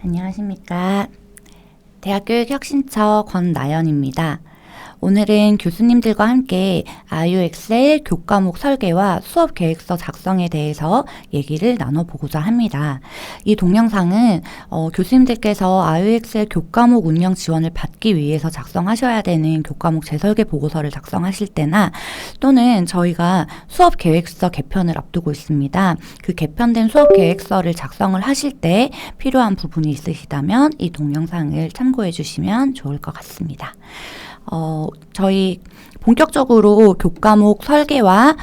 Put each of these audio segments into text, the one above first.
안녕하십니까. 대학교육혁신처 권나연입니다. 오늘은 교수님들과 함께 IUXL 교과목 설계와 수업 계획서 작성에 대해서 얘기를 나눠보고자 합니다. 이 동영상은 교수님들께서 IUXL 교과목 운영 지원을 받기 위해서 작성하셔야 되는 교과목 재설계 보고서를 작성하실 때나 또는 저희가 수업 계획서 개편을 앞두고 있습니다. 그 개편된 수업 계획서를 작성을 하실 때 필요한 부분이 있으시다면 이 동영상을 참고해 주시면 좋을 것 같습니다. 저희 본격적으로 교과목 설계와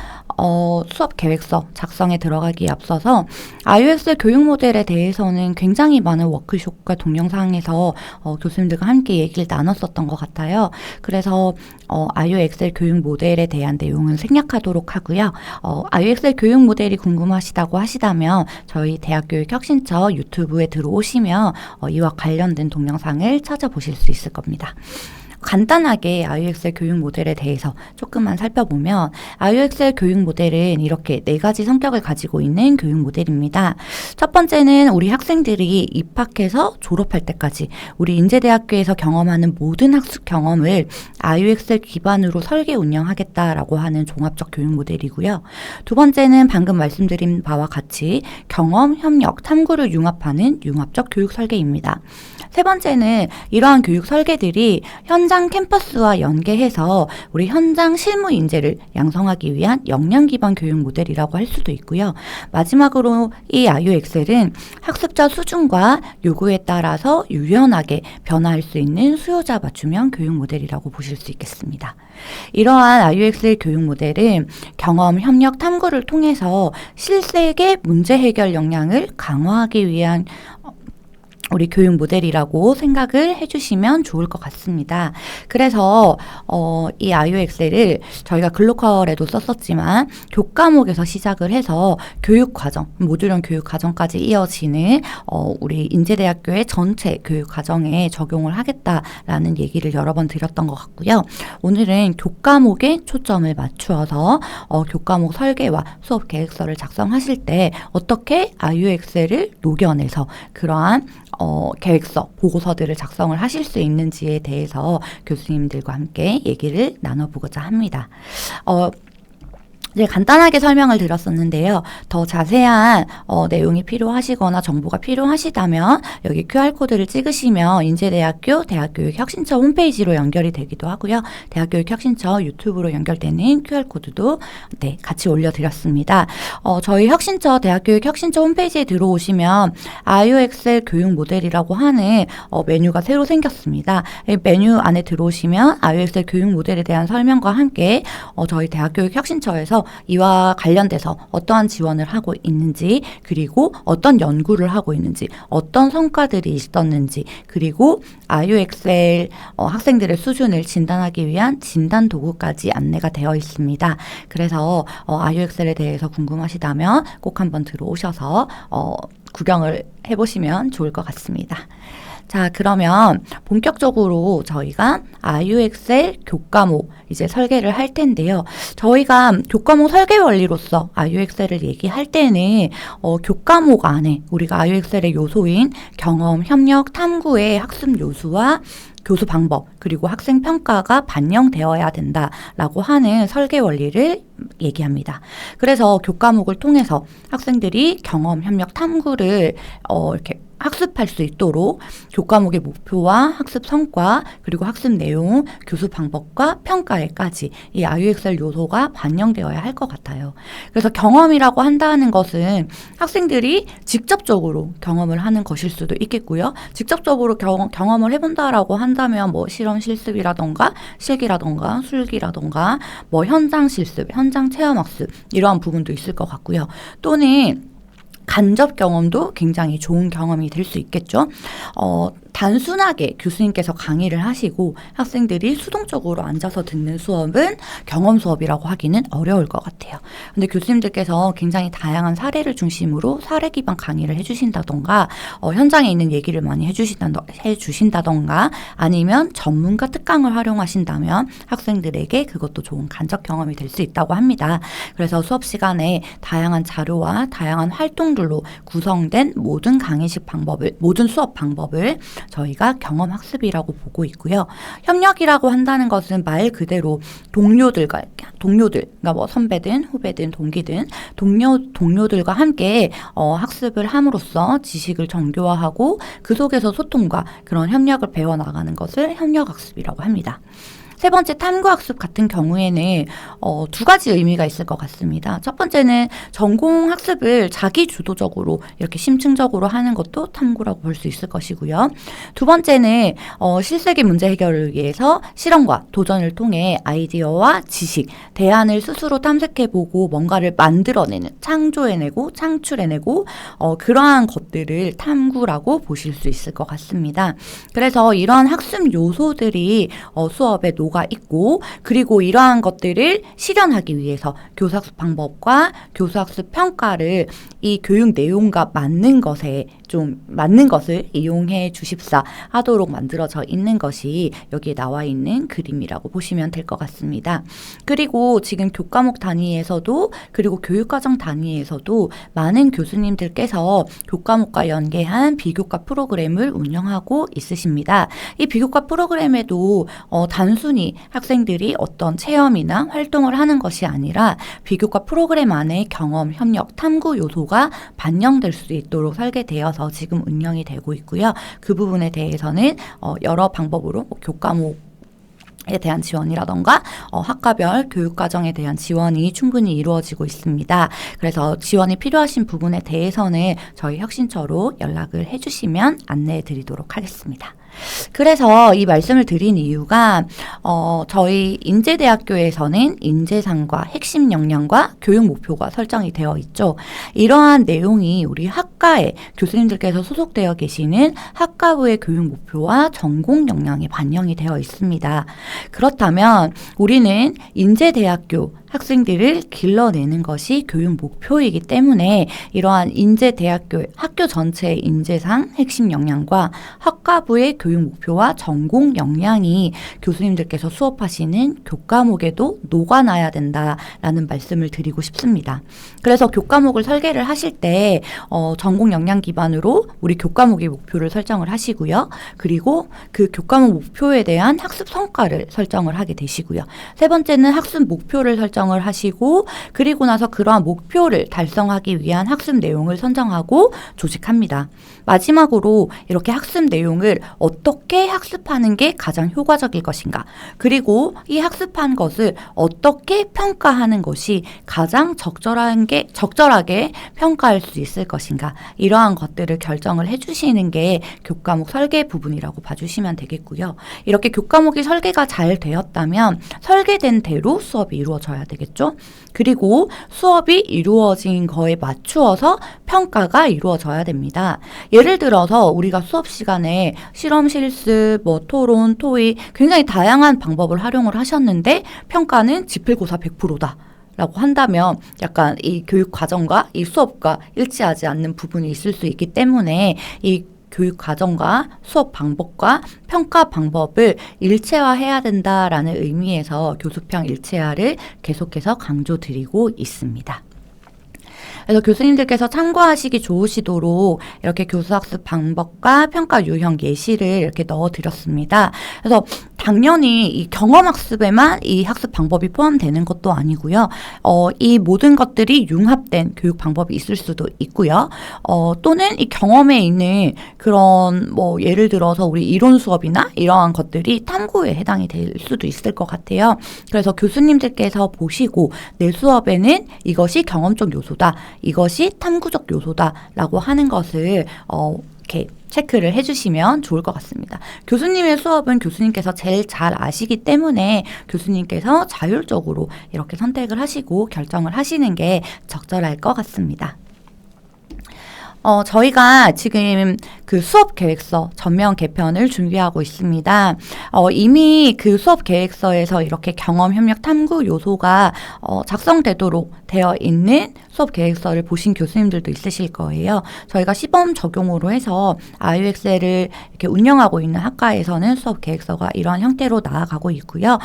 수업 계획서 작성에 들어가기에 앞서서 IUXL 교육 모델에 대해서는 굉장히 많은 워크숍과 동영상에서 교수님들과 함께 얘기를 나눴었던 것 같아요. 그래서 IUXL 교육 모델에 대한 내용은 생략하도록 하고요. IUXL 교육 모델이 궁금하시다고 하시다면 저희 대학교육혁신처 유튜브에 들어오시면 이와 관련된 동영상을 찾아보실 수 있을 겁니다. 간단하게 IUXL 교육 모델에 대해서 조금만 살펴보면 IUXL 교육 모델은 이렇게 4가지 성격을 가지고 있는 교육 모델입니다. 첫 번째는 우리 학생들이 입학해서 졸업할 때까지 우리 인제대학교에서 경험하는 모든 학습 경험을 IUXL 기반으로 설계 운영하겠다라고 하는 종합적 교육 모델이고요. 두 번째는 방금 말씀드린 바와 같이 경험, 협력, 탐구를 융합하는 융합적 교육 설계입니다. 세 번째는 이러한 교육 설계들이 현장 캠퍼스와 연계해서 우리 현장 실무 인재를 양성하기 위한 역량 기반 교육 모델이라고 할 수도 있고요. 마지막으로 이 IUXL은 학습자 수준과 요구에 따라서 유연하게 변화할 수 있는 수요자 맞춤형 교육 모델이라고 보실 수 있겠습니다. 이러한 IUXL 교육 모델은 경험, 협력, 탐구를 통해서 실생의 문제 해결 역량을 강화하기 위한 우리 교육 모델이라고 생각을 해주시면 좋을 것 같습니다. 그래서 이 IUXL을 저희가 글로컬에도 썼었지만 교과목에서 시작을 해서 교육과정, 모듈형 교육과정까지 이어지는 우리 인제대학교의 전체 교육과정에 적용을 하겠다라는 얘기를 여러 번 드렸던 것 같고요. 오늘은 교과목에 초점을 맞추어서 교과목 설계와 수업 계획서를 작성하실 때 어떻게 IUXL을 녹여내서 그러한 계획서, 보고서들을 작성을 하실 수 있는지에 대해서 교수님들과 함께 얘기를 나눠보고자 합니다. 이제 간단하게 설명을 드렸었는데요. 더 자세한 내용이 필요하시거나 정보가 필요하시다면 여기 QR코드를 찍으시면 인제대학교 대학교육혁신처 홈페이지로 연결이 되기도 하고요. 대학교육혁신처 유튜브로 연결되는 QR코드도 같이 올려드렸습니다. 저희 혁신처 대학교육혁신처 홈페이지에 들어오시면 IUXL 교육 모델이라고 하는 메뉴가 새로 생겼습니다. 이 메뉴 안에 들어오시면 IUXL 교육 모델에 대한 설명과 함께 저희 대학교육혁신처에서 이와 관련돼서 어떠한 지원을 하고 있는지, 그리고 어떤 연구를 하고 있는지, 어떤 성과들이 있었는지, 그리고 IUXL 학생들의 수준을 진단하기 위한 진단 도구까지 안내가 되어 있습니다. 그래서 IUXL에 대해서 궁금하시다면 꼭 한번 들어오셔서 구경을 해보시면 좋을 것 같습니다. 자, 그러면 본격적으로 저희가 IUXL 교과목 이제 설계를 할 텐데요. 저희가 교과목 설계 원리로서 IUXL을 얘기할 때는 교과목 안에 우리가 IUXL의 요소인 경험, 협력, 탐구의 학습 요소와 교수 방법, 그리고 학생 평가가 반영되어야 된다라고 하는 설계 원리를 얘기합니다. 그래서 교과목을 통해서 학생들이 경험, 협력, 탐구를 이렇게 학습할 수 있도록 교과목의 목표와 학습 성과, 그리고 학습 내용, 교수 방법과 평가에까지 이 IUXL 요소가 반영되어야 할 것 같아요. 그래서 경험이라고 한다는 것은 학생들이 직접적으로 경험을 하는 것일 수도 있겠고요. 직접적으로 경험을 해본다라고 한다면 뭐 실험 실습이라던가 실기라던가 술기라던가 뭐 현장 실습, 현장 체험 학습 이러한 부분도 있을 것 같고요. 또는 간접 경험도 굉장히 좋은 경험이 될 수 있겠죠. 단순하게 교수님께서 강의를 하시고 학생들이 수동적으로 앉아서 듣는 수업은 경험 수업이라고 하기는 어려울 것 같아요. 근데 교수님들께서 굉장히 다양한 사례를 중심으로 사례 기반 강의를 해주신다던가 현장에 있는 얘기를 많이 해주신다던가 아니면 전문가 특강을 활용하신다면 학생들에게 그것도 좋은 간접 경험이 될 수 있다고 합니다. 그래서 수업 시간에 다양한 자료와 다양한 활동들로 구성된 모든 수업 방법을 저희가 경험 학습이라고 보고 있고요. 협력이라고 한다는 것은 말 그대로 동료들, 그러니까 뭐 선배든 후배든 동기든 동료들과 함께 학습을 함으로써 지식을 정교화하고 그 속에서 소통과 그런 협력을 배워나가는 것을 협력학습이라고 합니다. 세 번째 탐구학습 같은 경우에는 두 가지 의미가 있을 것 같습니다. 첫 번째는 전공학습을 자기 주도적으로 이렇게 심층적으로 하는 것도 탐구라고 볼 수 있을 것이고요. 두 번째는 실세계 문제 해결을 위해서 실험과 도전을 통해 아이디어와 지식, 대안을 스스로 탐색해보고 뭔가를 만들어내는, 창조해내고 창출해내고 그러한 것들을 탐구라고 보실 수 있을 것 같습니다. 그래서 이러한 학습 요소들이 수업에 녹아 있고 그리고 이러한 것들을 실현하기 위해서 교사학습 방법과 교사학습 평가를 이 교육 내용과 맞는 것을 이용해 주십사 하도록 만들어져 있는 것이 여기에 나와 있는 그림이라고 보시면 될 것 같습니다. 그리고 지금 교과목 단위에서도 그리고 교육과정 단위에서도 많은 교수님들께서 교과목과 연계한 비교과 프로그램을 운영하고 있으십니다. 이 비교과 프로그램에도 단순히 학생들이 어떤 체험이나 활동을 하는 것이 아니라 비교과 프로그램 안에 경험, 협력, 탐구 요소가 반영될 수 있도록 설계되어서 지금 운영이 되고 있고요. 그 부분에 대해서는 여러 방법으로 교과목에 대한 지원이라던가 학과별 교육과정에 대한 지원이 충분히 이루어지고 있습니다. 그래서 지원이 필요하신 부분에 대해서는 저희 혁신처로 연락을 해주시면 안내해 드리도록 하겠습니다. 그래서 이 말씀을 드린 이유가 저희 인제대학교에서는 인재상과 핵심 역량과 교육 목표가 설정이 되어 있죠. 이러한 내용이 우리 학과에 교수님들께서 소속되어 계시는 학과부의 교육 목표와 전공 역량에 반영이 되어 있습니다. 그렇다면 우리는 인제대학교 학생들을 길러내는 것이 교육 목표이기 때문에 이러한 인제대학교 학교 전체의 인재상 핵심 역량과 학과부의 교육 목표와 전공 역량이 교수님들께서 수업하시는 교과목에도 녹아나야 된다라는 말씀을 드리고 싶습니다. 그래서 교과목을 설계를 하실 때 전공 역량 기반으로 우리 교과목의 목표를 설정을 하시고요. 그리고 그 교과목 목표에 대한 학습 성과를 설정을 하게 되시고요. 세 번째는 학습 목표를 설정을 하시고 그리고 나서 그러한 목표를 달성하기 위한 학습 내용을 선정하고 조직합니다. 마지막으로 이렇게 학습 내용을 어떻게 학습하는 게 가장 효과적일 것인가 그리고 이 학습한 것을 어떻게 평가하는 것이 가장 적절하게 평가할 수 있을 것인가 이러한 것들을 결정을 해주시는 게 교과목 설계 부분이라고 봐주시면 되겠고요. 이렇게 교과목이 설계가 잘 되었다면 설계된 대로 수업이 이루어져야 되겠죠. 그리고 수업이 이루어진 거에 맞추어서 평가가 이루어져야 됩니다. 예를 들어서 우리가 수업 시간에 실험 실습, 토론, 토의 굉장히 다양한 방법을 활용을 하셨는데 평가는 지필고사 100%다. 라고 한다면 약간 이 교육 과정과 이 수업과 일치하지 않는 부분이 있을 수 있기 때문에 이 교육 과정과 수업 방법과 평가 방법을 일체화해야 된다라는 의미에서 교수평 일체화를 계속해서 강조드리고 있습니다. 그래서 교수님들께서 참고하시기 좋으시도록 이렇게 교수학습 방법과 평가 유형 예시를 이렇게 넣어드렸습니다. 그래서 당연히 이 경험학습에만 이 학습 방법이 포함되는 것도 아니고요. 이 모든 것들이 융합된 교육 방법이 있을 수도 있고요. 또는 이 경험에 있는 그런 예를 들어서 우리 이론 수업이나 이러한 것들이 탐구에 해당이 될 수도 있을 것 같아요. 그래서 교수님들께서 보시고 내 수업에는 이것이 경험적 요소다. 이것이 탐구적 요소다라고 하는 것을 이렇게 체크를 해주시면 좋을 것 같습니다. 교수님의 수업은 교수님께서 제일 잘 아시기 때문에 교수님께서 자율적으로 이렇게 선택을 하시고 결정을 하시는 게 적절할 것 같습니다. 저희가 지금 그 수업 계획서 전면 개편을 준비하고 있습니다. 이미 그 수업 계획서에서 이렇게 경험 협력 탐구 요소가 작성되도록 되어 있는 수업 계획서를 보신 교수님들도 있으실 거예요. 저희가 시범 적용으로 해서 IUXL을 이렇게 운영하고 있는 학과에서는 수업 계획서가 이러한 형태로 나아가고 있고요.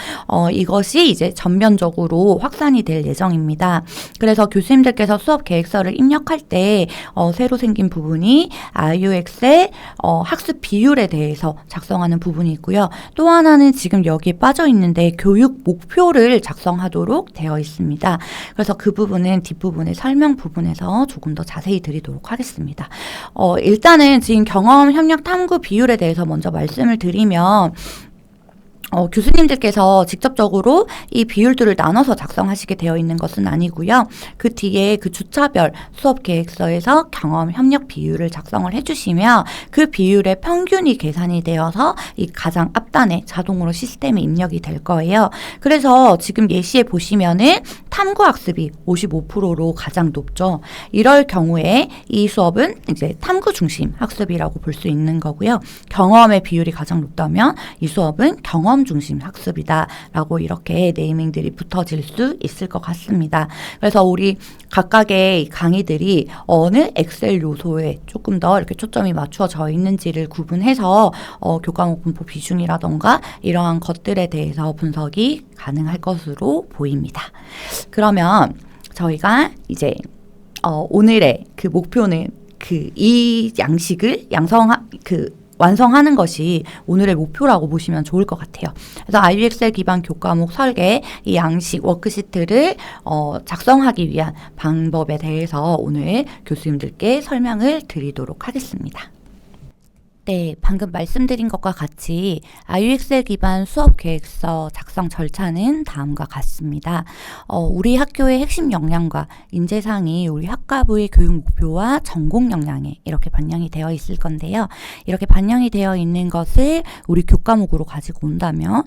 이것이 이제 전면적으로 확산이 될 예정입니다. 그래서 교수님들께서 수업 계획서를 입력할 때 새로 생긴 부분이 IUXL 학습 비율에 대해서 작성하는 부분이 있고요. 또 하나는 지금 여기에 빠져 있는데 교육 목표를 작성하도록 되어 있습니다. 그래서 그 부분은 뒷부분의 설명 부분에서 조금 더 자세히 드리도록 하겠습니다. 일단은 지금 경험 협력 탐구 비율에 대해서 먼저 말씀을 드리면 교수님들께서 직접적으로 이 비율들을 나눠서 작성하시게 되어 있는 것은 아니고요. 그 뒤에 그 주차별 수업 계획서에서 경험 협력 비율을 작성을 해주시면 그 비율의 평균이 계산이 되어서 이 가장 앞단에 자동으로 시스템에 입력이 될 거예요. 그래서 지금 예시에 보시면은 탐구 학습이 55%로 가장 높죠. 이럴 경우에 이 수업은 이제 탐구 중심 학습이라고 볼 수 있는 거고요. 경험의 비율이 가장 높다면 이 수업은 경험 중심 학습이다라고 이렇게 네이밍들이 붙어질 수 있을 것 같습니다. 그래서 우리 각각의 강의들이 어느 엑셀 요소에 조금 더 이렇게 초점이 맞추어져 있는지를 구분해서 교과목 분포 비중이라던가 이러한 것들에 대해서 분석이 가능할 것으로 보입니다. 그러면 저희가 이제 오늘의 그 목표는 이 양식을 완성하는 것이 오늘의 목표라고 보시면 좋을 것 같아요. 그래서 IUXL 기반 교과목 설계 이 양식 워크시트를 작성하기 위한 방법에 대해서 오늘 교수님들께 설명을 드리도록 하겠습니다. 네, 방금 말씀드린 것과 같이 IUXL 기반 수업 계획서 작성 절차는 다음과 같습니다. 우리 학교의 핵심 역량과 인재상이 우리 학과부의 교육 목표와 전공 역량에 이렇게 반영이 되어 있을 건데요. 이렇게 반영이 되어 있는 것을 우리 교과목으로 가지고 온다면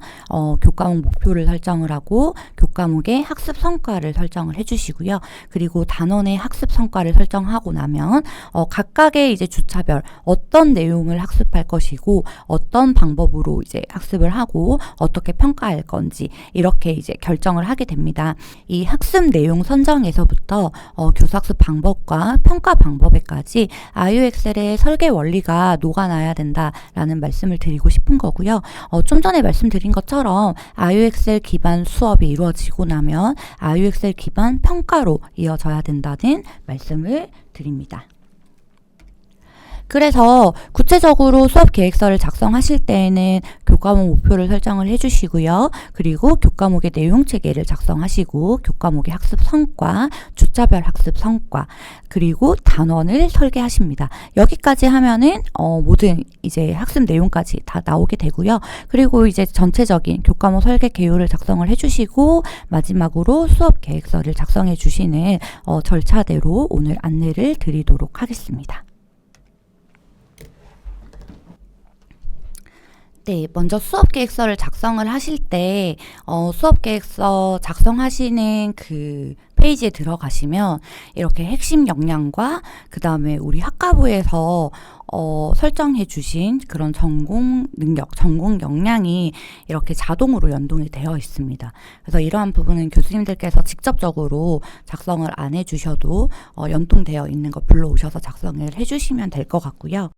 교과목 목표를 설정을 하고 교과목의 학습 성과를 설정을 해주시고요. 그리고 단원의 학습 성과를 설정하고 나면 각각의 이제 주차별 어떤 내용을 학습할 것이고 어떤 방법으로 이제 학습을 하고 어떻게 평가할 건지 이렇게 이제 결정을 하게 됩니다. 이 학습 내용 선정에서부터 교사학습 방법과 평가 방법에까지 IUXL의 설계 원리가 녹아나야 된다라는 말씀을 드리고 싶은 거고요. 좀 전에 말씀드린 것처럼 IUXL 기반 수업이 이루어지고 나면 IUXL 기반 평가로 이어져야 된다는 말씀을 드립니다. 그래서 구체적으로 수업 계획서를 작성하실 때에는 교과목 목표를 설정을 해주시고요. 그리고 교과목의 내용 체계를 작성하시고 교과목의 학습 성과, 주차별 학습 성과, 그리고 단원을 설계하십니다. 여기까지 하면은 모든 이제 학습 내용까지 다 나오게 되고요. 그리고 이제 전체적인 교과목 설계 개요를 작성을 해주시고 마지막으로 수업 계획서를 작성해 주시는 절차대로 오늘 안내를 드리도록 하겠습니다. 네, 먼저 수업 계획서를 작성을 하실 때 수업 계획서 작성하시는 그 페이지에 들어가시면 이렇게 핵심 역량과 그 다음에 우리 학과부에서 설정해 주신 그런 전공 능력, 전공 역량이 이렇게 자동으로 연동이 되어 있습니다. 그래서 이러한 부분은 교수님들께서 직접적으로 작성을 안 해주셔도 연동되어 있는 거 불러오셔서 작성을 해주시면 될 것 같고요.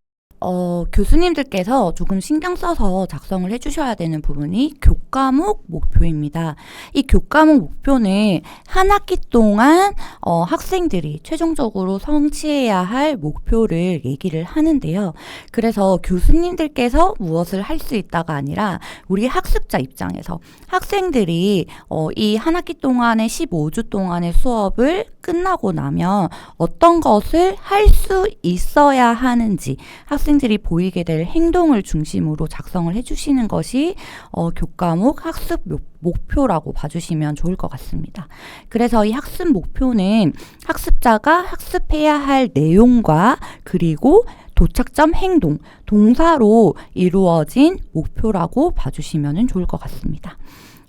교수님들께서 조금 신경 써서 작성을 해주셔야 되는 부분이 교과목 목표입니다. 이 교과목 목표는 한 학기 동안 학생들이 최종적으로 성취해야 할 목표를 얘기를 하는데요. 그래서 교수님들께서 무엇을 할 수 있다가 아니라 우리 학습자 입장에서 학생들이 이 한 학기 동안의 15주 동안의 수업을 끝나고 나면 어떤 것을 할 수 있어야 하는지 학생들이 보이게 될 행동을 중심으로 작성을 해주시는 것이 교과목 학습 목표라고 봐주시면 좋을 것 같습니다. 그래서 이 학습 목표는 학습자가 학습해야 할 내용과 그리고 도착점 행동, 동사로 이루어진 목표라고 봐주시면 좋을 것 같습니다.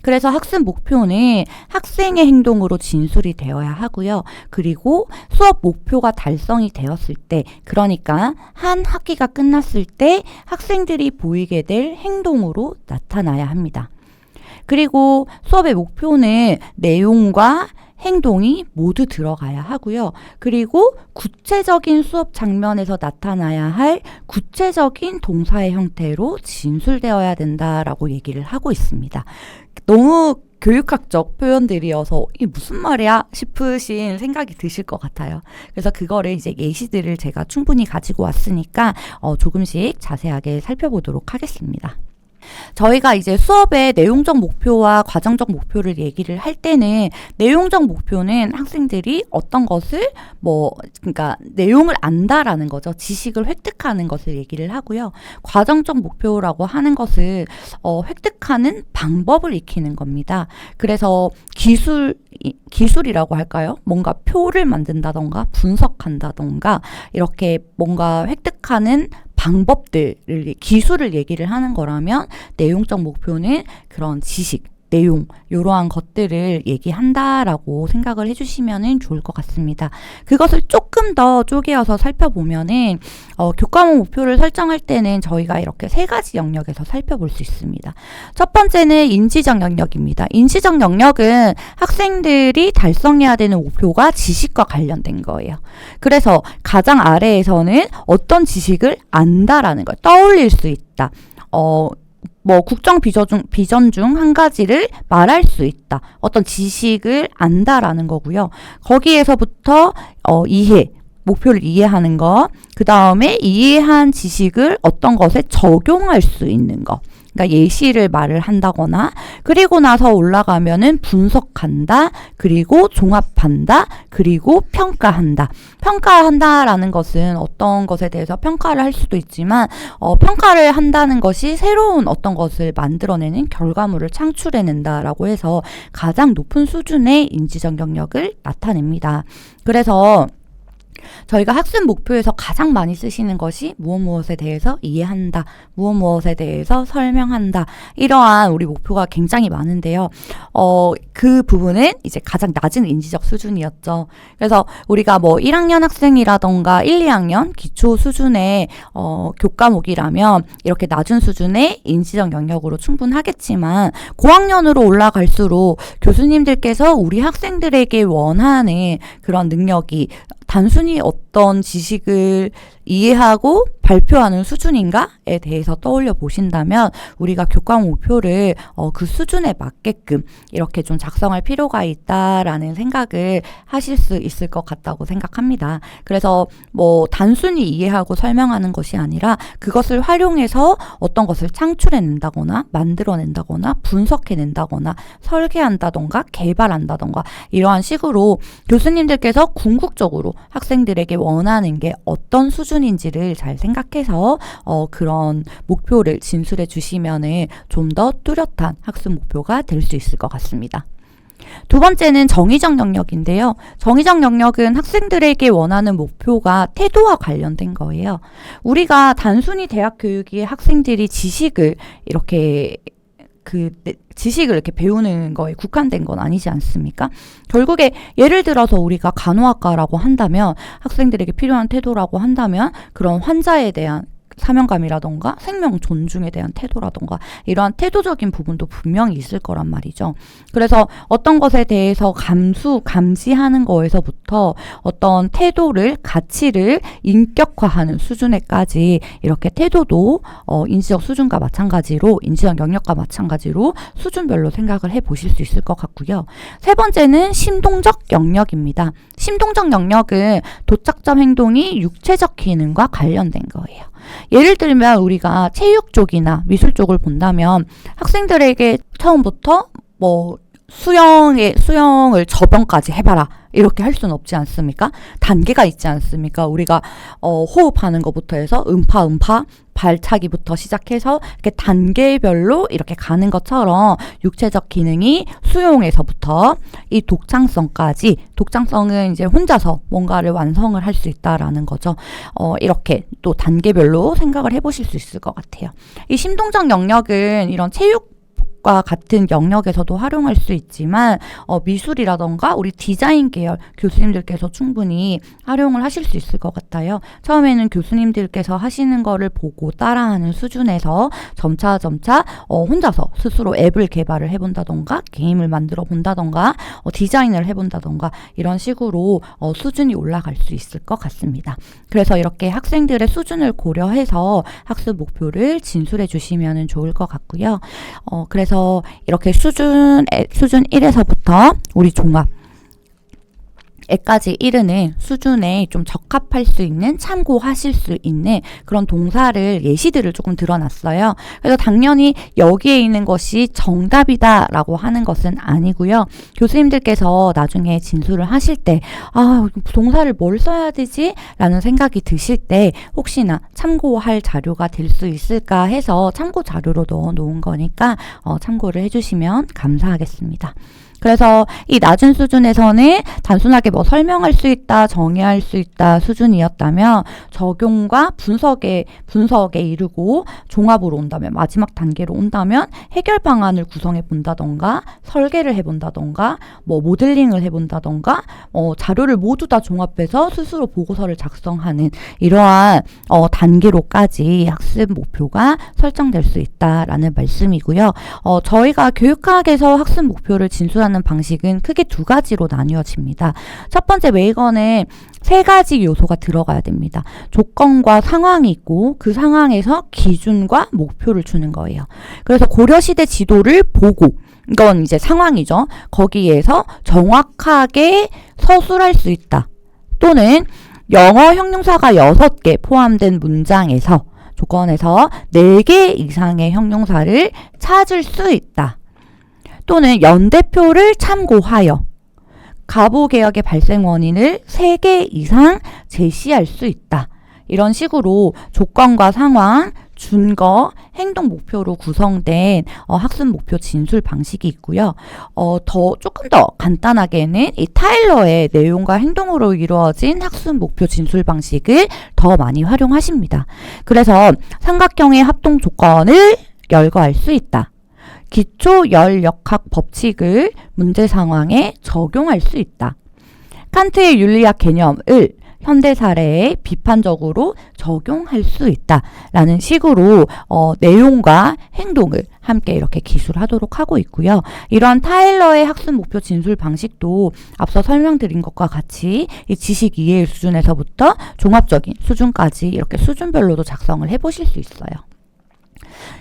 그래서 학습 목표는 학생의 행동으로 진술이 되어야 하고요. 그리고 수업 목표가 달성이 되었을 때, 그러니까 한 학기가 끝났을 때 학생들이 보이게 될 행동으로 나타나야 합니다. 그리고 수업의 목표는 내용과 행동이 모두 들어가야 하고요. 그리고 구체적인 수업 장면에서 나타나야 할 구체적인 동사의 형태로 진술되어야 된다라고 얘기를 하고 있습니다. 너무 교육학적 표현들이어서 이게 무슨 말이야 싶으신 생각이 드실 것 같아요. 그래서 그거를 이제 예시들을 제가 충분히 가지고 왔으니까 조금씩 자세하게 살펴보도록 하겠습니다. 저희가 이제 수업의 내용적 목표와 과정적 목표를 얘기를 할 때는 내용적 목표는 학생들이 어떤 것을 그러니까 내용을 안다라는 거죠. 지식을 획득하는 것을 얘기를 하고요. 과정적 목표라고 하는 것을 획득하는 방법을 익히는 겁니다. 그래서 기술이라고 할까요? 뭔가 표를 만든다던가 분석한다던가 이렇게 뭔가 획득하는 방법들을, 기술을 얘기를 하는 거라면 내용적 목표는 그런 지식, 내용, 이러한 것들을 얘기한다라고 생각을 해주시면 좋을 것 같습니다. 그것을 조금 더 쪼개어서 살펴보면은 교과목 목표를 설정할 때는 저희가 이렇게 세 가지 영역에서 살펴볼 수 있습니다. 첫 번째는 인지적 영역입니다. 인지적 영역은 학생들이 달성해야 되는 목표가 지식과 관련된 거예요. 그래서 가장 아래에서는 어떤 지식을 안다라는 걸 떠올릴 수 있다. 국정 비전 중 한 가지를 말할 수 있다. 어떤 지식을 안다라는 거고요. 거기에서부터 이해, 목표를 이해하는 거, 그 다음에 이해한 지식을 어떤 것에 적용할 수 있는 거. 그러니까 예시를 말을 한다거나, 그리고 나서 올라가면은 분석한다, 그리고 종합한다, 그리고 평가한다. 평가한다라는 것은 어떤 것에 대해서 평가를 할 수도 있지만, 평가를 한다는 것이 새로운 어떤 것을 만들어내는 결과물을 창출해낸다라고 해서 가장 높은 수준의 인지적 영역을 나타냅니다. 그래서 저희가 학습 목표에서 가장 많이 쓰시는 것이 무엇에 대해서 이해한다, 무엇에 대해서 설명한다, 이러한 우리 목표가 굉장히 많은데요. 그 부분은 이제 가장 낮은 인지적 수준이었죠. 그래서 우리가 1학년 학생이라던가 1, 2학년 기초 수준의 교과목이라면 이렇게 낮은 수준의 인지적 영역으로 충분하겠지만 고학년으로 올라갈수록 교수님들께서 우리 학생들에게 원하는 그런 능력이 단순히 어떤 지식을 이해하고 발표하는 수준인가에 대해서 떠올려 보신다면 우리가 교과목 목표를 그 수준에 맞게끔 이렇게 좀 작성할 필요가 있다라는 생각을 하실 수 있을 것 같다고 생각합니다. 그래서 단순히 이해하고 설명하는 것이 아니라 그것을 활용해서 어떤 것을 창출해낸다거나 만들어낸다거나 분석해낸다거나 설계한다던가 개발한다던가 이러한 식으로 교수님들께서 궁극적으로 학생들에게 원하는 게 어떤 수준인지를 잘 생각해서 그런 목표를 진술해 주시면은 좀 더 뚜렷한 학습 목표가 될 수 있을 것 같습니다. 두 번째는 정의적 영역인데요. 정의적 영역은 학생들에게 원하는 목표가 태도와 관련된 거예요. 우리가 단순히 대학 교육이 학생들이 지식을 이렇게 배우는 거에 국한된 건 아니지 않습니까? 결국에 예를 들어서 우리가 간호학과라고 한다면 학생들에게 필요한 태도라고 한다면 그런 환자에 대한 사명감이라던가 생명 존중에 대한 태도라던가 이러한 태도적인 부분도 분명히 있을 거란 말이죠. 그래서 어떤 것에 대해서 감지하는 거에서부터 어떤 태도를, 가치를 인격화하는 수준에까지 이렇게 태도도 인지적 수준과 마찬가지로, 인지적 영역과 마찬가지로 수준별로 생각을 해보실 수 있을 것 같고요. 세 번째는 심동적 영역입니다. 심동적 영역은 도착점 행동이 육체적 기능과 관련된 거예요. 예를 들면 우리가 체육 쪽이나 미술 쪽을 본다면 학생들에게 처음부터 수영을 저번까지 해봐라 이렇게 할 수는 없지 않습니까? 단계가 있지 않습니까? 우리가 호흡하는 것부터 해서 음파 발차기부터 시작해서 이렇게 단계별로 이렇게 가는 것처럼 육체적 기능이 수용에서부터 이 독창성까지, 독창성은 이제 혼자서 뭔가를 완성을 할 수 있다라는 거죠. 이렇게 또 단계별로 생각을 해보실 수 있을 것 같아요. 이 심동적 영역은 이런 체육 수학과 같은 영역에서도 활용할 수 있지만 미술이라던가 우리 디자인 계열 교수님들께서 충분히 활용을 하실 수 있을 것 같아요. 처음에는 교수님들께서 하시는 거를 보고 따라하는 수준에서 점차 혼자서 스스로 앱을 개발을 해본다던가 게임을 만들어 본다던가 디자인을 해본다던가 이런 식으로 수준이 올라갈 수 있을 것 같습니다. 그래서 이렇게 학생들의 수준을 고려해서 학습 목표를 진술해 주시면 좋을 것 같고요. 그래서 이렇게 수준 1에서부터 우리 종합 에까지 이르는 수준에 좀 적합할 수 있는, 참고하실 수 있는 그런 동사를, 예시들을 조금 드러났어요. 그래서 당연히 여기에 있는 것이 정답이다 라고 하는 것은 아니고요. 교수님들께서 나중에 진술을 하실 때 동사를 뭘 써야 되지? 라는 생각이 드실 때 혹시나 참고할 자료가 될 수 있을까 해서 참고 자료로 넣어 놓은 거니까 참고를 해주시면 감사하겠습니다. 그래서 이 낮은 수준에서는 단순하게 설명할 수 있다, 정의할 수 있다 수준이었다면 적용과 분석에 이르고 종합으로 온다면, 마지막 단계로 온다면 해결 방안을 구성해 본다던가 설계를 해본다던가 모델링을 해본다던가 자료를 모두 다 종합해서 스스로 보고서를 작성하는 이러한 단계로까지 학습 목표가 설정될 수 있다라는 말씀이고요. 저희가 교육학에서 학습 목표를 진술하는 방식은 크게 두 가지로 나뉘어집니다. 첫 번째 메이건은 세 가지 요소가 들어가야 됩니다. 조건과 상황이 있고 그 상황에서 기준과 목표를 주는 거예요. 그래서 고려시대 지도를 보고, 이건 이제 상황이죠. 거기에서 정확하게 서술할 수 있다. 또는 영어 형용사가 6개 포함된 문장에서 조건에서 4개 이상의 형용사를 찾을 수 있다. 또는 연대표를 참고하여 가부개혁의 발생 원인을 3개 이상 제시할 수 있다. 이런 식으로 조건과 상황, 준거, 행동 목표로 구성된 학습 목표 진술 방식이 있고요. 조금 더 간단하게는 이 타일러의 내용과 행동으로 이루어진 학습 목표 진술 방식을 더 많이 활용하십니다. 그래서 삼각형의 합동 조건을 열거할 수 있다. 기초 열역학 법칙을 문제 상황에 적용할 수 있다. 칸트의 윤리학 개념을 현대 사례에 비판적으로 적용할 수 있다라는 식으로 내용과 행동을 함께 이렇게 기술하도록 하고 있고요. 이러한 타일러의 학습 목표 진술 방식도 앞서 설명드린 것과 같이 이 지식 이해의 수준에서부터 종합적인 수준까지 이렇게 수준별로도 작성을 해보실 수 있어요.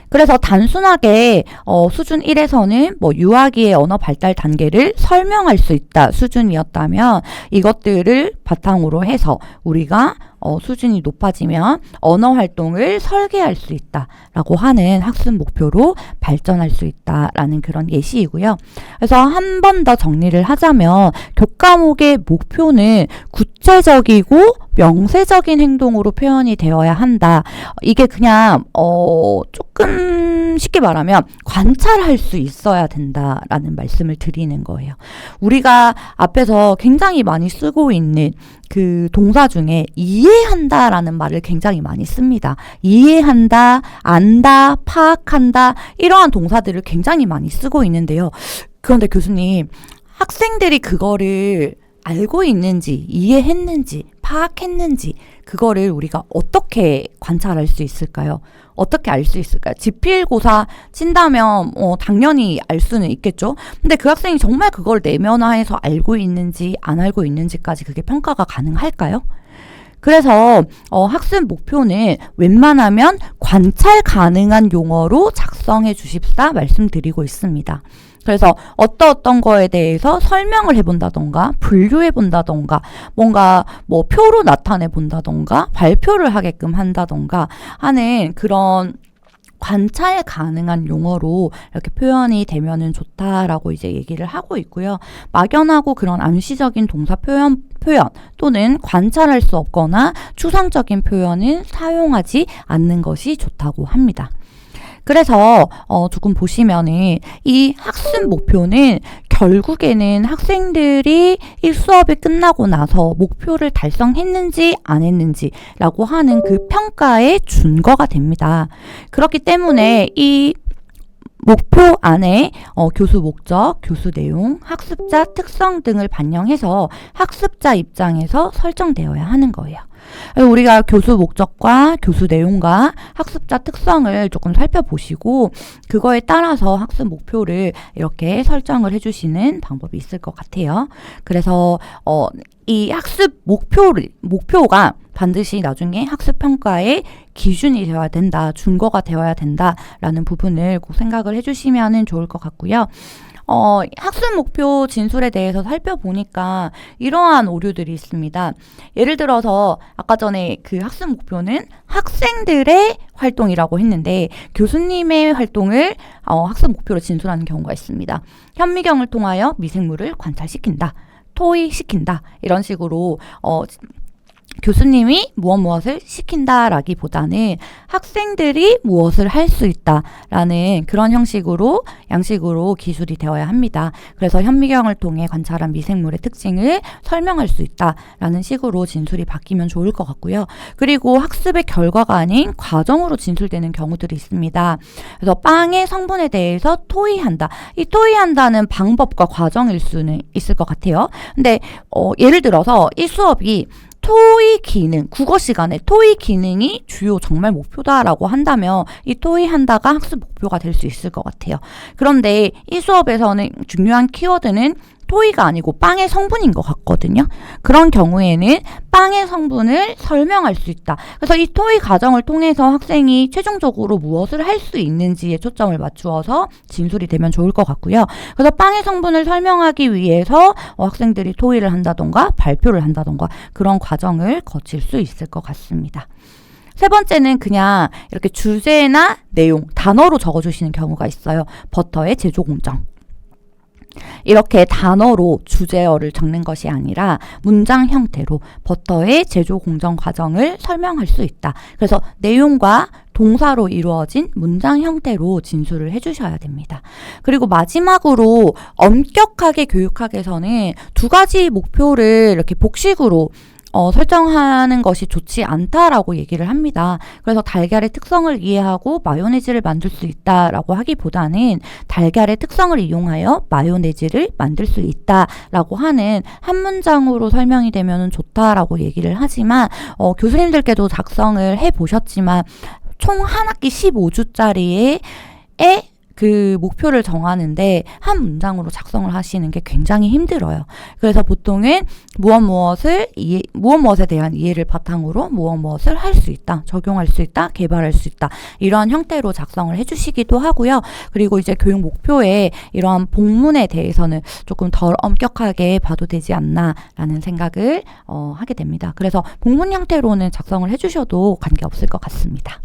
그래서 단순하게 수준 1에서는 유아기의 언어 발달 단계를 설명할 수 있다 수준이었다면, 이것들을 바탕으로 해서 우리가 수준이 높아지면 언어 활동을 설계할 수 있다라고 하는 학습 목표로 발전할 수 있다라는 그런 예시이고요. 그래서 한 번 더 정리를 하자면 교과목의 목표는 구체적이고 명세적인 행동으로 표현이 되어야 한다. 이게 그냥 조금 쉽게 말하면 관찰할 수 있어야 된다라는 말씀을 드리는 거예요. 우리가 앞에서 굉장히 많이 쓰고 있는 그 동사 중에 이해한다라는 말을 굉장히 많이 씁니다. 이해한다, 안다, 파악한다, 이러한 동사들을 굉장히 많이 쓰고 있는데요. 그런데 교수님, 학생들이 그거를 알고 있는지, 이해했는지, 파악했는지, 그거를 우리가 어떻게 관찰할 수 있을까요? 어떻게 알 수 있을까요? 지필고사 친다면 당연히 알 수는 있겠죠. 근데 그 학생이 정말 그걸 내면화해서 알고 있는지 안 알고 있는지까지 그게 평가가 가능할까요? 그래서 학습 목표는 웬만하면 관찰 가능한 용어로 작성해 주십사 말씀드리고 있습니다. 그래서 어떤 거에 대해서 설명을 해본다던가 분류해 본다던가 뭔가 표로 나타내 본다던가 발표를 하게끔 한다던가 하는 그런 관찰 가능한 용어로 이렇게 표현이 되면은 좋다라고 이제 얘기를 하고 있고요. 막연하고 그런 암시적인 동사 표현 또는 관찰할 수 없거나 추상적인 표현은 사용하지 않는 것이 좋다고 합니다. 그래서 조금 보시면은 이 학습 목표는 결국에는 학생들이 이 수업이 끝나고 나서 목표를 달성했는지 안 했는지라고 하는 그 평가의 준거가 됩니다. 그렇기 때문에 이 목표 안에 교수 목적, 교수 내용, 학습자 특성 등을 반영해서 학습자 입장에서 설정되어야 하는 거예요. 우리가 교수 목적과 교수 내용과 학습자 특성을 조금 살펴보시고 그거에 따라서 학습 목표를 이렇게 설정을 해주시는 방법이 있을 것 같아요. 그래서 이 학습 목표가 반드시 나중에 학습 평가의 기준이 되어야 된다, 준거가 되어야 된다라는 부분을 꼭 생각을 해주시면 좋을 것 같고요. 학습 목표 진술에 대해서 살펴보니까 이러한 오류들이 있습니다. 예를 들어서 아까 전에 그 학습 목표는 학생들의 활동이라고 했는데 교수님의 활동을 학습 목표로 진술하는 경우가 있습니다. 현미경을 통하여 미생물을 관찰시킨다, 토의시킨다 이런 식으로 교수님이 무엇을 시킨다라기보다는 학생들이 무엇을 할 수 있다라는 그런 양식으로 기술이 되어야 합니다. 그래서 현미경을 통해 관찰한 미생물의 특징을 설명할 수 있다라는 식으로 진술이 바뀌면 좋을 것 같고요. 그리고 학습의 결과가 아닌 과정으로 진술되는 경우들이 있습니다. 그래서 빵의 성분에 대해서 토의한다. 이 토의한다는 방법과 과정일 수는 있을 것 같아요. 근데 예를 들어서 이 수업이 토의 기능, 국어 시간에 토의 기능이 주요 정말 목표다라고 한다면 이 토의한다가 학습 목표가 될 수 있을 것 같아요. 그런데 이 수업에서는 중요한 키워드는 토의가 아니고 빵의 성분인 것 같거든요. 그런 경우에는 빵의 성분을 설명할 수 있다. 그래서 이 토의 과정을 통해서 학생이 최종적으로 무엇을 할 수 있는지에 초점을 맞추어서 진술이 되면 좋을 것 같고요. 그래서 빵의 성분을 설명하기 위해서 학생들이 토의를 한다던가 발표를 한다던가 그런 과정을 거칠 수 있을 것 같습니다. 세 번째는 그냥 이렇게 주제나 내용, 단어로 적어주시는 경우가 있어요. 버터의 제조 공정. 이렇게 단어로 주제어를 적는 것이 아니라 문장 형태로 버터의 제조 공정 과정을 설명할 수 있다. 그래서 내용과 동사로 이루어진 문장 형태로 진술을 해주셔야 됩니다. 그리고 마지막으로 엄격하게 교육학에서는 두 가지 목표를 이렇게 복식으로 설정하는 것이 좋지 않다라고 얘기를 합니다. 그래서 달걀의 특성을 이해하고 마요네즈를 만들 수 있다라고 하기보다는 달걀의 특성을 이용하여 마요네즈를 만들 수 있다라고 하는 한 문장으로 설명이 되면 좋다라고 얘기를 하지만 교수님들께도 작성을 해보셨지만 총 한 학기 15주짜리에 그 목표를 정하는데 한 문장으로 작성을 하시는 게 굉장히 힘들어요. 그래서 보통은 무엇에 대한 이해를 바탕으로 무엇을 할 수 있다, 적용할 수 있다, 개발할 수 있다 이러한 형태로 작성을 해주시기도 하고요. 그리고 이제 교육 목표에 이러한 본문에 대해서는 조금 덜 엄격하게 봐도 되지 않나라는 생각을 하게 됩니다. 그래서 본문 형태로는 작성을 해주셔도 관계없을 것 같습니다.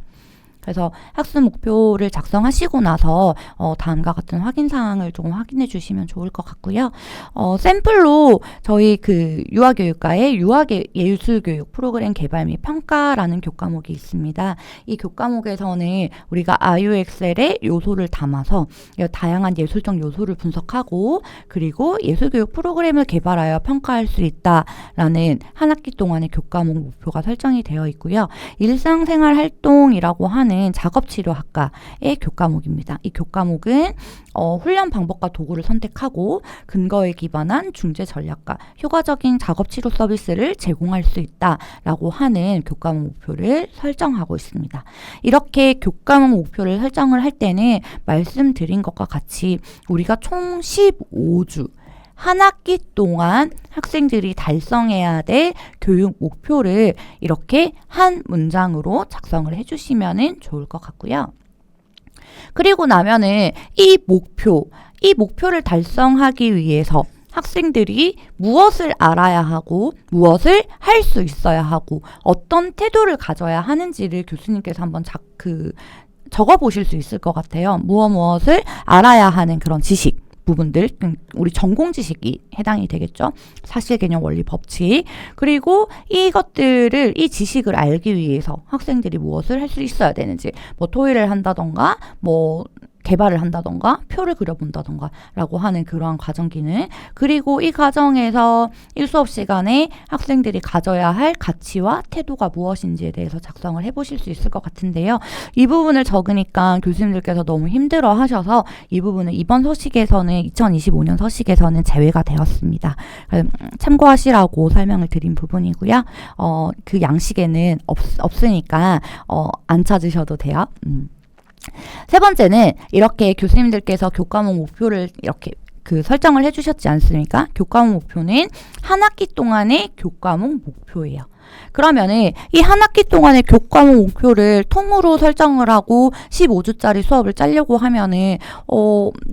그래서 학습 목표를 작성하시고 나서 다음과 같은 확인사항을 조금 확인해 주시면 좋을 것 같고요. 샘플로 저희 그 유아교육과의 유아예술교육 프로그램 개발 및 평가라는 교과목이 있습니다. 이 교과목에서는 우리가 IUXL의 요소를 담아서 다양한 예술적 요소를 분석하고 그리고 예술교육 프로그램을 개발하여 평가할 수 있다라는 한 학기 동안의 교과목 목표가 설정이 되어 있고요. 일상생활 활동이라고 하는 작업치료학과의 교과목입니다. 이 교과목은 훈련 방법과 도구를 선택하고 근거에 기반한 중재 전략과 효과적인 작업치료 서비스를 제공할 수 있다라고 하는 교과목 목표를 설정하고 있습니다. 이렇게 교과목 목표를 설정을 할 때는 말씀드린 것과 같이 우리가 총 15주 한 학기 동안 학생들이 달성해야 될 교육 목표를 이렇게 한 문장으로 작성을 해주시면 좋을 것 같고요. 그리고 나면은 이 목표를 달성하기 위해서 학생들이 무엇을 알아야 하고 무엇을 할 수 있어야 하고 어떤 태도를 가져야 하는지를 교수님께서 한번 적어보실 수 있을 것 같아요. 무엇을 알아야 하는 그런 지식 부분들, 우리 전공 지식이 해당이 되겠죠. 사실개념, 원리, 법칙. 그리고 이 지식을 알기 위해서 학생들이 무엇을 할 수 있어야 되는지, 토의를 한다던가, 개발을 한다던가 표를 그려본다던가 라고 하는 그러한 과정 기능, 그리고 이 과정에서 이 수업 시간에 학생들이 가져야 할 가치와 태도가 무엇인지에 대해서 작성을 해보실 수 있을 것 같은데요. 이 부분을 적으니까 교수님들께서 너무 힘들어 하셔서 이 부분은 이번 서식에서는 2025년 서식에서는 제외가 되었습니다. 참고하시라고 설명을 드린 부분이고요. 그 양식에는 없으니까 안 찾으셔도 돼요. 세 번째는 이렇게 교수님들께서 교과목 목표를 이렇게 설정을 해주셨지 않습니까? 교과목 목표는 한 학기 동안의 교과목 목표예요. 그러면은 이 한 학기 동안의 교과목 목표를 통으로 설정을 하고 15주짜리 수업을 짜려고 하면은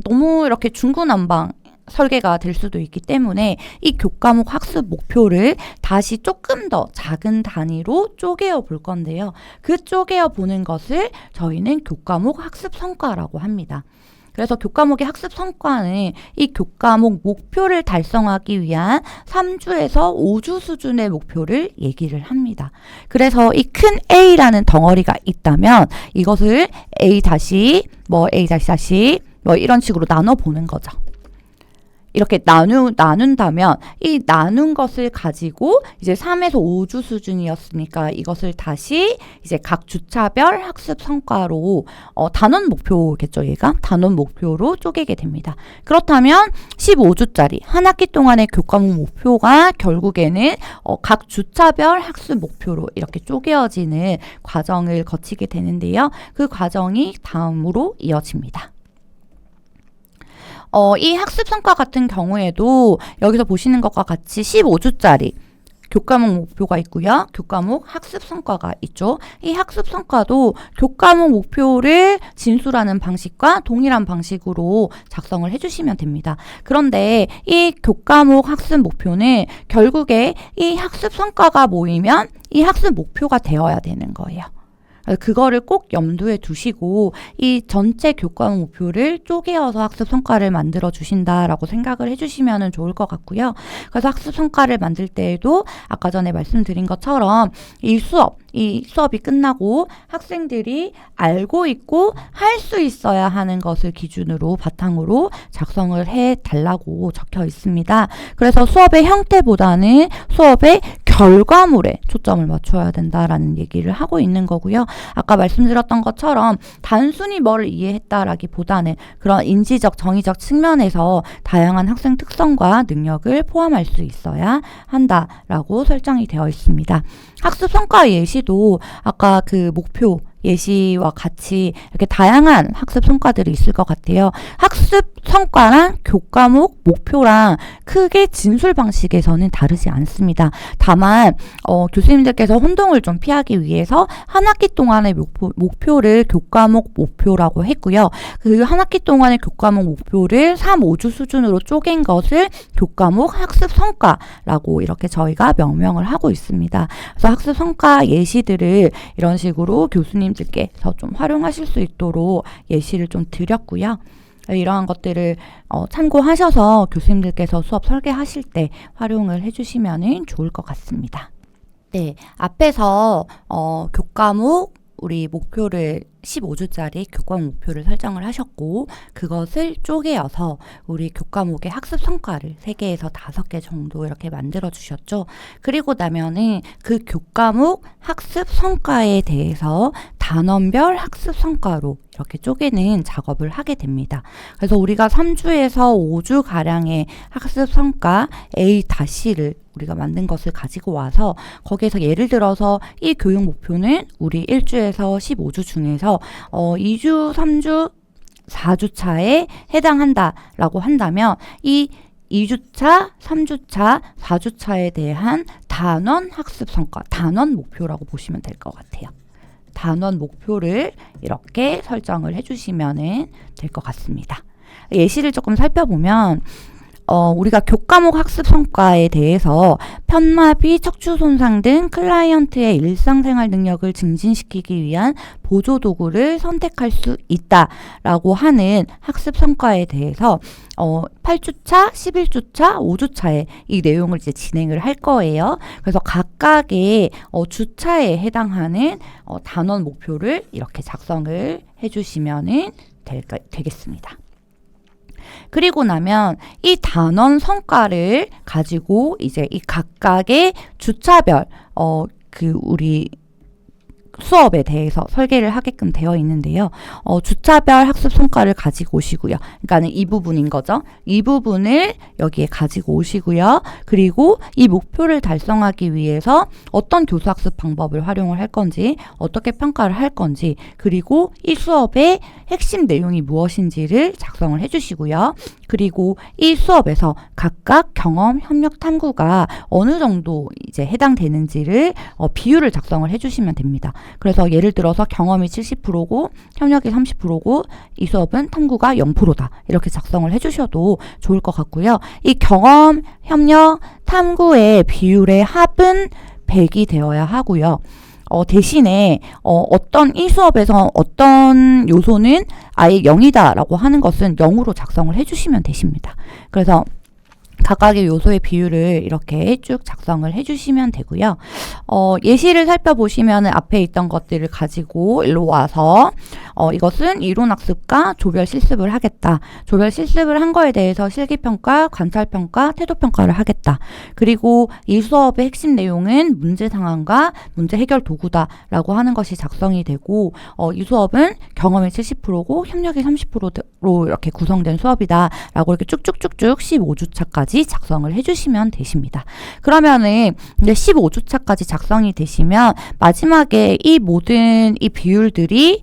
너무 이렇게 중구난방 설계가 될 수도 있기 때문에 이 교과목 학습 목표를 다시 조금 더 작은 단위로 쪼개어 볼 건데요. 그 쪼개어 보는 것을 저희는 교과목 학습 성과라고 합니다. 그래서 교과목의 학습 성과는 이 교과목 목표를 달성하기 위한 3주에서 5주 수준의 목표를 얘기를 합니다. 그래서 이 큰 A라는 덩어리가 있다면 이것을 A 다시 A 다시 이런 식으로 나눠 보는 거죠. 이렇게 나눈다면 이 나눈 것을 가지고 이제 3에서 5주 수준이었으니까 이것을 다시 이제 각 주차별 학습 성과로 단원 목표겠죠, 얘가? 단원 목표로 쪼개게 됩니다. 그렇다면 15주짜리 한 학기 동안의 교과목 목표가 결국에는 각 주차별 학습 목표로 이렇게 쪼개어지는 과정을 거치게 되는데요. 그 과정이 다음으로 이어집니다. 이 학습 성과 같은 경우에도 여기서 보시는 것과 같이 15주짜리 교과목 목표가 있고요. 교과목 학습 성과가 있죠. 이 학습 성과도 교과목 목표를 진술하는 방식과 동일한 방식으로 작성을 해주시면 됩니다. 그런데 이 교과목 학습 목표는 결국에 이 학습 성과가 모이면 이 학습 목표가 되어야 되는 거예요. 그거를 꼭 염두에 두시고 이 전체 교과목 목표를 쪼개어서 학습 성과를 만들어 주신다라고 생각을 해주시면 좋을 것 같고요. 그래서 학습 성과를 만들 때에도 아까 전에 말씀드린 것처럼 이 수업이 끝나고 학생들이 알고 있고 할 수 있어야 하는 것을 기준으로 바탕으로 작성을 해달라고 적혀 있습니다. 그래서 수업의 형태보다는 수업의 결과물에 초점을 맞춰야 된다라는 얘기를 하고 있는 거고요. 아까 말씀드렸던 것처럼 단순히 뭐를 이해했다라기보다는 그런 인지적, 정의적 측면에서 다양한 학생 특성과 능력을 포함할 수 있어야 한다라고 설정이 되어 있습니다. 학습 성과 예시도 아까 그 목표 예시와 같이 이렇게 다양한 학습 성과들이 있을 것 같아요. 학습 성과랑 교과목 목표랑 크게 진술 방식에서는 다르지 않습니다. 다만 교수님들께서 혼동을 좀 피하기 위해서 한 학기 동안의 목표를 교과목 목표라고 했고요. 그 한 학기 동안의 교과목 목표를 3, 5주 수준으로 쪼갠 것을 교과목 학습 성과라고 이렇게 저희가 명명을 하고 있습니다. 그래서 학습 성과 예시들을 이런 식으로 교수님들께서 좀 활용하실 수 있도록 예시를 좀 드렸고요. 이러한 것들을 참고하셔서 교수님들께서 수업 설계하실 때 활용을 해주시면 좋을 것 같습니다. 네, 앞에서 교과목 우리 목표를 15주짜리 교과목 목표를 설정을 하셨고 그것을 쪼개어서 우리 교과목의 학습 성과를 3개에서 5개 정도 이렇게 만들어 주셨죠. 그리고 나면은 그 교과목 학습 성과에 대해서 단원별 학습 성과로 이렇게 쪼개는 작업을 하게 됩니다. 그래서 우리가 3주에서 5주 가량의 학습 성과 A-를 우리가 만든 것을 가지고 와서 거기에서 예를 들어서 이 교육 목표는 우리 1주에서 15주 중에서 2주, 3주, 4주차에 해당한다라고 한다면 이 2주차, 3주차, 4주차에 대한 단원 학습 성과, 단원 목표라고 보시면 될 것 같아요. 단원 목표를 이렇게 설정을 해주시면 될 것 같습니다. 예시를 조금 살펴보면 우리가 교과목 학습 성과에 대해서 편마비, 척추 손상 등 클라이언트의 일상생활 능력을 증진시키기 위한 보조 도구를 선택할 수 있다라고 하는 학습 성과에 대해서 8주차, 11주차, 5주차에 이 내용을 이제 진행을 할 거예요. 그래서 각각의 주차에 해당하는 단원 목표를 이렇게 작성을 해주시면 되겠습니다. 그리고 나면 이 단원 성과를 가지고 이제 이 각각의 주차별 우리 수업에 대해서 설계를 하게끔 되어 있는데요. 주차별 학습 성과를 가지고 오시고요. 그러니까는 이 부분인 거죠. 이 부분을 여기에 가지고 오시고요. 그리고 이 목표를 달성하기 위해서 어떤 교수학습 방법을 활용을 할 건지, 어떻게 평가를 할 건지, 그리고 이 수업의 핵심 내용이 무엇인지를 작성을 해주시고요. 그리고 이 수업에서 각각 경험, 협력, 탐구가 어느 정도 이제 해당되는지를 비율을 작성을 해주시면 됩니다. 그래서 예를 들어서 경험이 70%고 협력이 30%고 이 수업은 탐구가 0%다. 이렇게 작성을 해주셔도 좋을 것 같고요. 이 경험, 협력, 탐구의 비율의 합은 100이 되어야 하고요. 대신에 어떤 이 수업에서 어떤 요소는 아예 0이다라고 하는 것은 0으로 작성을 해주시면 되십니다. 그래서 각각의 요소의 비율을 이렇게 쭉 작성을 해주시면 되고요. 예시를 살펴보시면 앞에 있던 것들을 가지고 일로 와서 이것은 이론학습과 조별 실습을 하겠다. 조별 실습을 한 거에 대해서 실기평가, 관찰평가, 태도평가를 하겠다. 그리고 이 수업의 핵심 내용은 문제 상황과 문제 해결 도구다 라고 하는 것이 작성이 되고 이 수업은 경험이 70%고 협력이 30%로 이렇게 구성된 수업이다 라고 이렇게 쭉쭉쭉쭉 15주차까지 작성을 해주시면 되십니다. 그러면은 이제 15주차까지 작성이 되시면 마지막에 이 모든 이 비율들이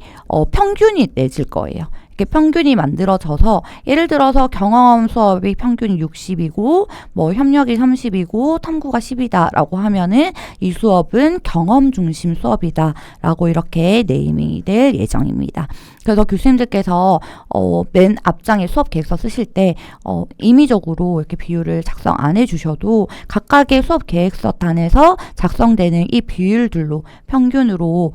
평균이 내질 거예요. 이렇게 평균이 만들어져서 예를 들어서 경험 수업이 평균이 60이고 뭐 협력이 30이고 탐구가 10이다 라고 하면은 이 수업은 경험 중심 수업이다 라고 이렇게 네이밍이 될 예정입니다. 그래서 교수님들께서 맨 앞장에 수업 계획서 쓰실 때 임의적으로 이렇게 비율을 작성 안 해주셔도 각각의 수업 계획서 단에서 작성되는 이 비율들로 평균으로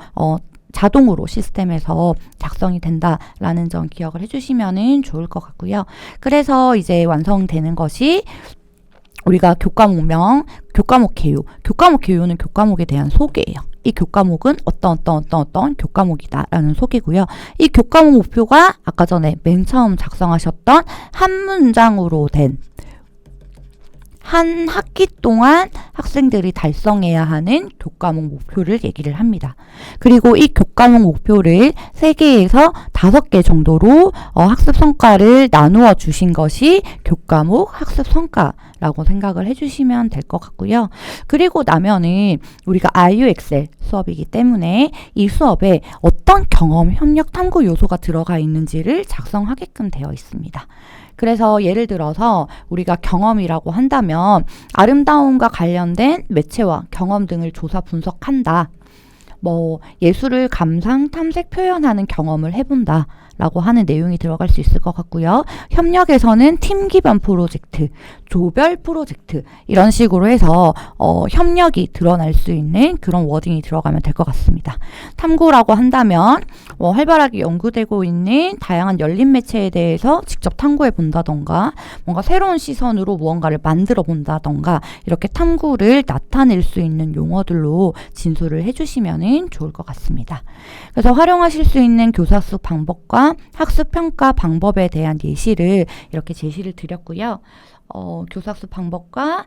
자동으로 시스템에서 작성이 된다라는 점 기억을 해주시면 좋을 것 같고요. 그래서 이제 완성되는 것이 우리가 교과목명, 교과목 개요. 교과목 개요는 교과목에 대한 소개예요. 이 교과목은 어떤 교과목이다라는 소개고요. 이 교과목 목표가 아까 전에 맨 처음 작성하셨던 한 문장으로 된 한 학기 동안 학생들이 달성해야 하는 교과목 목표를 얘기를 합니다. 그리고 이 교과목 목표를 3개에서 5개 정도로 학습 성과를 나누어 주신 것이 교과목 학습 성과라고 생각을 해주시면 될 것 같고요. 그리고 나면은 우리가 IUXL 수업이기 때문에 이 수업에 어떤 경험, 협력, 탐구 요소가 들어가 있는지를 작성하게끔 되어 있습니다. 그래서 예를 들어서 우리가 경험이라고 한다면 아름다움과 관련된 매체와 경험 등을 조사 분석한다. 뭐 예술을 감상, 탐색, 표현하는 경험을 해본다. 라고 하는 내용이 들어갈 수 있을 것 같고요. 협력에서는 팀 기반 프로젝트, 조별 프로젝트 이런 식으로 해서 협력이 드러날 수 있는 그런 워딩이 들어가면 될 것 같습니다. 탐구라고 한다면 활발하게 연구되고 있는 다양한 열린 매체에 대해서 직접 탐구해 본다던가 뭔가 새로운 시선으로 무언가를 만들어 본다던가 이렇게 탐구를 나타낼 수 있는 용어들로 진술을 해주시면 좋을 것 같습니다. 그래서 활용하실 수 있는 교사학습 방법과 학습평가 방법에 대한 예시를 이렇게 제시를 드렸고요. 교사학습 방법과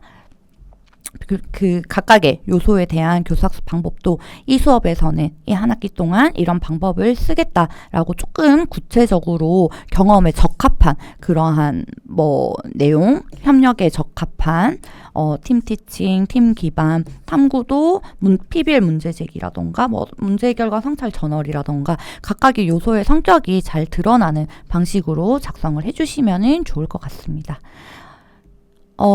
그 각각의 요소에 대한 교사학습 방법도 이 수업에서는 이 한 학기 동안 이런 방법을 쓰겠다라고 조금 구체적으로 경험에 적합한 그러한 내용, 협력에 적합한 팀 티칭, 팀 기반, 탐구도 PBL 문제 제기라던가 문제 해결과 성찰 저널이라던가 각각의 요소의 성격이 잘 드러나는 방식으로 작성을 해주시면 좋을 것 같습니다.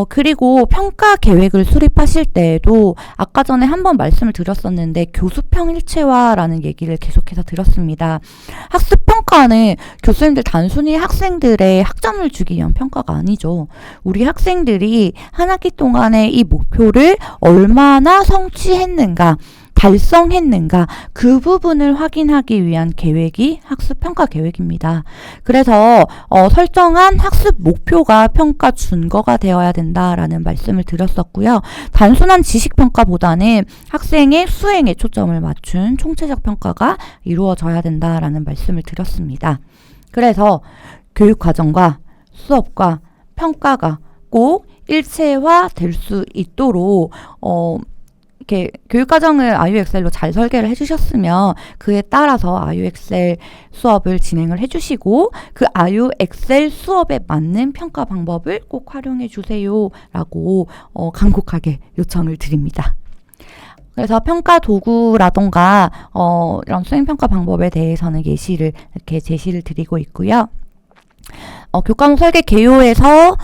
그리고 평가 계획을 수립하실 때에도 아까 전에 한번 말씀을 드렸었는데 교수평 일체화라는 얘기를 계속해서 드렸습니다. 학습평가는 교수님들 단순히 학생들의 학점을 주기 위한 평가가 아니죠. 우리 학생들이 한 학기 동안의 이 목표를 얼마나 성취했는가 달성했는가 그 부분을 확인하기 위한 계획이 학습평가 계획입니다. 그래서 설정한 학습 목표가 평가 준거가 되어야 된다라는 말씀을 드렸었고요. 단순한 지식평가보다는 학생의 수행에 초점을 맞춘 총체적 평가가 이루어져야 된다라는 말씀을 드렸습니다. 그래서 교육과정과 수업과 평가가 꼭 일체화 될 수 있도록 이렇게 교육과정을 아이유엑셀로 잘 설계를 해주셨으면 그에 따라서 아이유엑셀 수업을 진행을 해주시고 그 아이유엑셀 수업에 맞는 평가 방법을 꼭 활용해 주세요 라고 간곡하게 요청을 드립니다. 그래서 평가 도구라던가 이런 수행평가 방법에 대해서는 예시를 이렇게 제시를 드리고 있고요. 교과목 설계 개요에서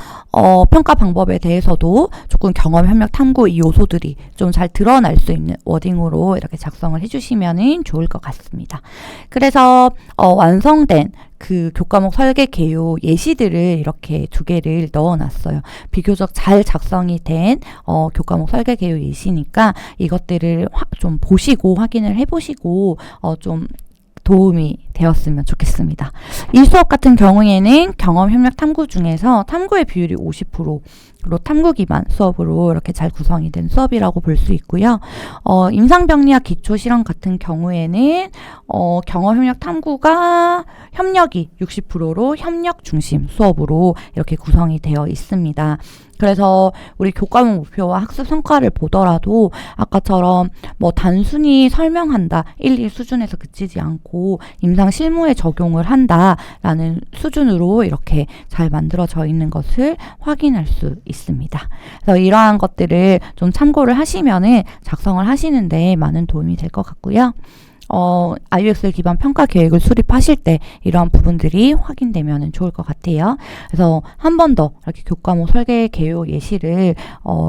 평가 방법에 대해서도 조금 경험, 협력, 탐구 이 요소들이 좀 잘 드러날 수 있는 워딩으로 이렇게 작성을 해주시면 좋을 것 같습니다. 그래서 완성된 그 교과목 설계 개요 예시들을 이렇게 2개를 넣어놨어요. 비교적 잘 작성이 된 교과목 설계 개요 예시니까 이것들을 좀 보시고 확인을 해보시고 좀 도움이 되었으면 좋겠습니다. 이 수업 같은 경우에는 경험, 협력, 탐구 중에서 탐구의 비율이 50%로 탐구 기반 수업으로 이렇게 잘 구성이 된 수업이라고 볼 수 있고요. 임상병리학 기초실험 같은 경우에는 경험, 협력, 탐구가 협력이 60%로 협력 중심 수업으로 이렇게 구성이 되어 있습니다. 그래서 우리 교과목 목표와 학습 성과를 보더라도 아까처럼 뭐 단순히 설명한다 1, 2 수준에서 그치지 않고 임상 실무에 적용을 한다라는 수준으로 이렇게 잘 만들어져 있는 것을 확인할 수 있습니다. 그래서 이러한 것들을 좀 참고를 하시면은 작성을 하시는데 많은 도움이 될 것 같고요. 아이유엑셀 기반 평가 계획을 수립하실 때 이러한 부분들이 확인되면 좋을 것 같아요. 그래서 한 번 더 이렇게 교과목 설계 개요 예시를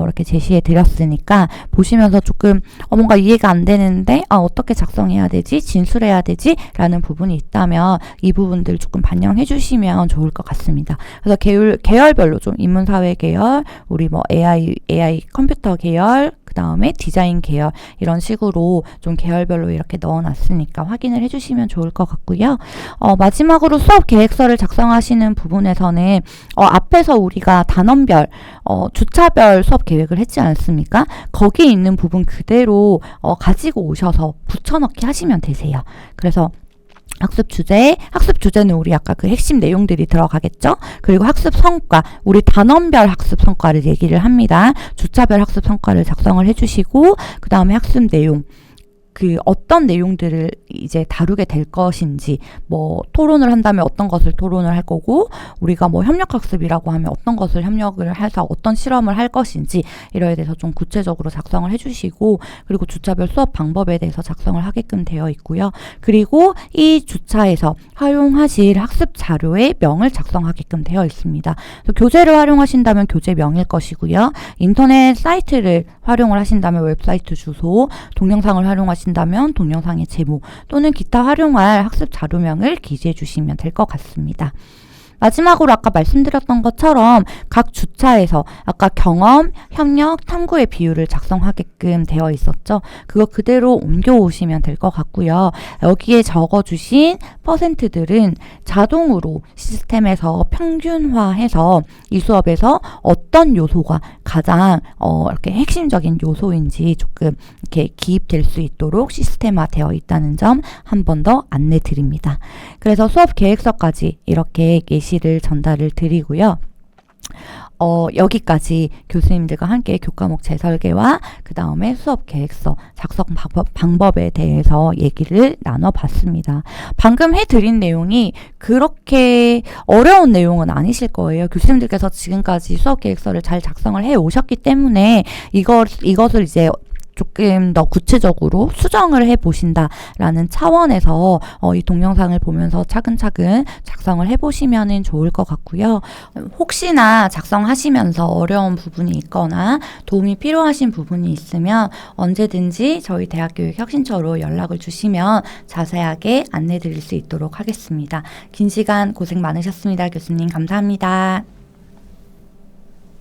이렇게 제시해 드렸으니까 보시면서 조금 뭔가 이해가 안 되는데 어떻게 작성해야 되지? 진술해야 되지? 라는 부분이 있다면 이 부분들 조금 반영해 주시면 좋을 것 같습니다. 그래서 계열별로 좀 인문사회 계열, 우리 뭐 AI 컴퓨터 계열, 그 다음에 디자인 계열 이런 식으로 좀 계열별로 이렇게 넣어놨으니까 확인을 해주시면 좋을 것 같고요. 마지막으로 수업 계획서를 작성하시는 부분에서는 앞에서 우리가 단원별, 주차별 수업 계획을 했지 않습니까? 거기 있는 부분 그대로 가지고 오셔서 붙여넣기 하시면 되세요. 그래서 학습 주제는 우리 아까 그 핵심 내용들이 들어가겠죠? 그리고 학습 성과, 우리 단원별 학습 성과를 얘기를 합니다. 주차별 학습 성과를 작성을 해주시고, 그 다음에 학습 내용, 그 어떤 내용들을 이제 다루게 될 것인지, 뭐 토론을 한다면 어떤 것을 토론을 할 거고, 우리가 뭐 협력학습이라고 하면 어떤 것을 협력을 해서 어떤 실험을 할 것인지 이러에 대해서 좀 구체적으로 작성을 해주시고, 그리고 주차별 수업 방법에 대해서 작성을 하게끔 되어 있고요. 그리고 이 주차에서 활용하실 학습 자료의 명을 작성하게끔 되어 있습니다. 교재를 활용하신다면 교재명일 것이고요. 인터넷 사이트를 활용을 하신다면 웹사이트 주소, 동영상을 활용하신다면 동영상의 제목 또는 기타 활용할 학습 자료명을 기재해 주시면 될 것 같습니다. 마지막으로 아까 말씀드렸던 것처럼 각 주차에서 아까 경험, 협력, 탐구의 비율을 작성하게끔 되어 있었죠. 그거 그대로 옮겨오시면 될 것 같고요. 여기에 적어주신 퍼센트들은 자동으로 시스템에서 평균화해서 이 수업에서 어떤 요소가 가장 이렇게 핵심적인 요소인지 조금 이렇게 기입될 수 있도록 시스템화되어 있다는 점 한 번 더 안내 드립니다. 그래서 수업 계획서까지 이렇게 예시를 전달을 드리고요. 여기까지 교수님들과 함께 교과목 재설계와 그 다음에 수업 계획서 작성 방법에 대해서 얘기를 나눠봤습니다. 방금 해드린 내용이 그렇게 어려운 내용은 아니실 거예요. 교수님들께서 지금까지 수업 계획서를 잘 작성을 해 오셨기 때문에 이것을 이제 조금 더 구체적으로 수정을 해보신다라는 차원에서 이 동영상을 보면서 차근차근 작성을 해보시면 좋을 것 같고요. 혹시나 작성하시면서 어려운 부분이 있거나 도움이 필요하신 부분이 있으면 언제든지 저희 대학교육혁신처로 연락을 주시면 자세하게 안내 드릴 수 있도록 하겠습니다. 긴 시간 고생 많으셨습니다. 교수님 감사합니다.